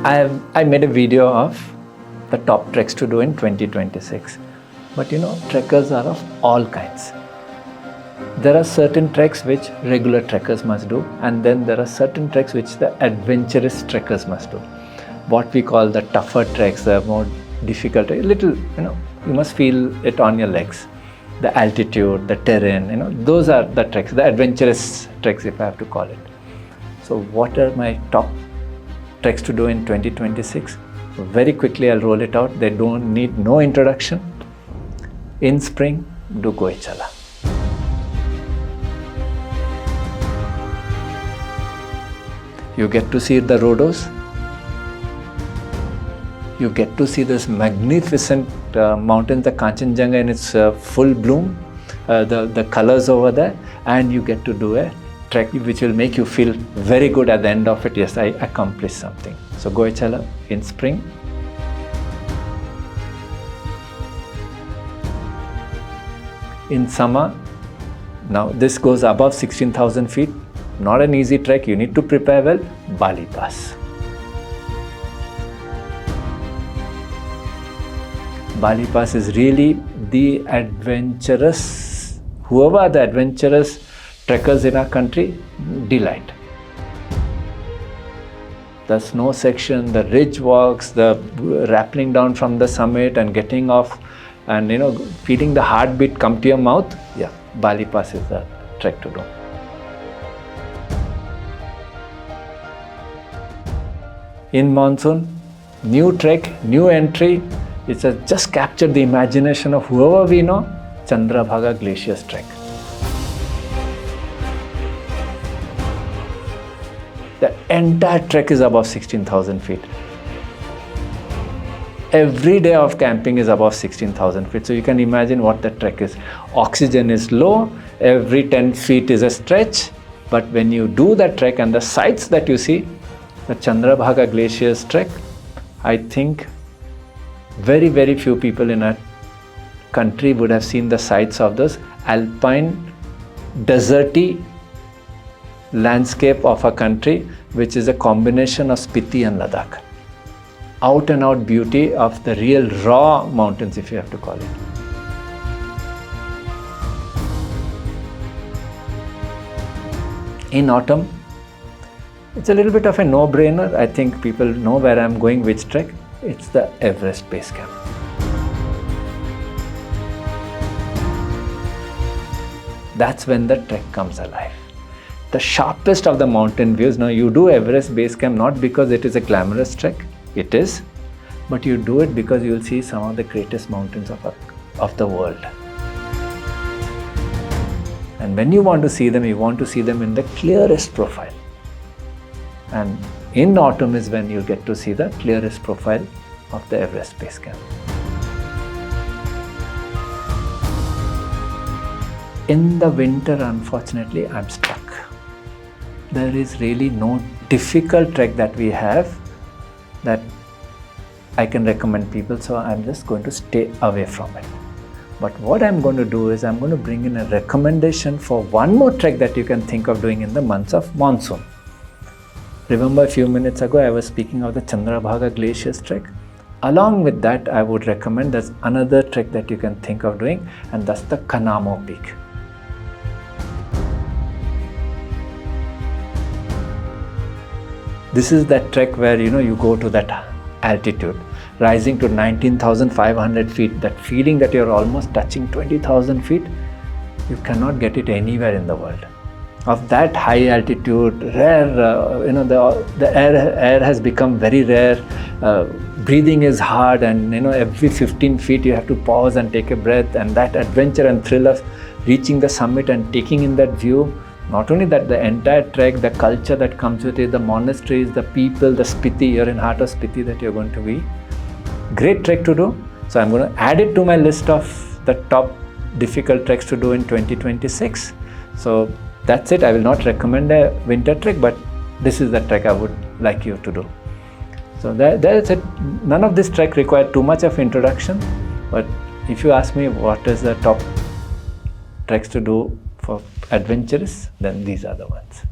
I made a video of the top treks to do in 2026. But trekkers are of all kinds. There are certain treks which regular trekkers must do, and then there are certain treks which the adventurous trekkers must do. What we call the tougher treks, the more difficult, you must feel it on your legs. The altitude, the terrain, those are the treks, the adventurous treks, if I have to call it. So what are my top treks to do in 2026? Very quickly I'll roll it out. They don't need no introduction. In spring, do Goechala. You get to see the rhodos. You get to see this magnificent mountain, the Kanchenjunga in its full bloom, the colors over there, and you get to do a trek which will make you feel very good at the end of it. Yes, I accomplished something. So Goechala in spring. In summer, now this goes above 16,000 feet. Not an easy trek, you need to prepare well. Bali Pass. Bali Pass is really the adventurous, whoever are the adventurous trekkers in our country, delight. The snow section, the ridge walks, the rappelling down from the summit and getting off and feeling the heartbeat come to your mouth, yeah, Bali Pass is the trek to do. In monsoon, new trek, new entry. It has just captured the imagination of whoever we know, Chandrabhaga Glacier's trek. The entire trek is above 16,000 feet. Every day of camping is above 16,000 feet. So you can imagine what the trek is. Oxygen is low, every 10 feet is a stretch. But when you do that trek and the sights that you see, the Chandrabhaga Glacier's trek, I think very, very few people in our country would have seen the sights of this alpine, deserty landscape of a country, which is a combination of Spiti and Ladakh. Out and out beauty of the real raw mountains, if you have to call it. In autumn, it's a little bit of a no-brainer. I think people know where I'm going, which trek. It's the Everest Base Camp. That's when the trek comes alive. The sharpest of the mountain views. Now you do Everest Base Camp not because it is a glamorous trek, it is, but you do it because you will see some of the greatest mountains of the world. And when you want to see them, you want to see them in the clearest profile. And in autumn is when you get to see the clearest profile of the Everest Base Camp. In the winter, unfortunately, I'm stuck. There is really no difficult trek that we have that I can recommend people, so I'm just going to stay away from it. But what I'm going to do is I'm going to bring in a recommendation for one more trek that you can think of doing in the months of monsoon. Remember a few minutes ago I was speaking of the Chandrabhaga Glacier's trek. Along with that, I would recommend there's another trek that you can think of doing, and that's the Kanamo Peak. This is that trek where you go to that altitude, rising to 19,500 feet, that feeling that you're almost touching 20,000 feet. You cannot get it anywhere in the world. Of that high altitude, rare, the air has become very rare. Breathing is hard, and every 15 feet you have to pause and take a breath. And that adventure and thrill of reaching the summit and taking in that view. Not only that, the entire trek, the culture that comes with it, the monasteries, the people, the Spiti, you're in heart of Spiti that you're going to be. Great trek to do. So I'm going to add it to my list of the top difficult treks to do in 2026. So that's it. I will not recommend a winter trek, but this is the trek I would like you to do. So that's it. None of this trek required too much of introduction, but if you ask me what is the top treks to do for adventurous, then these are the ones.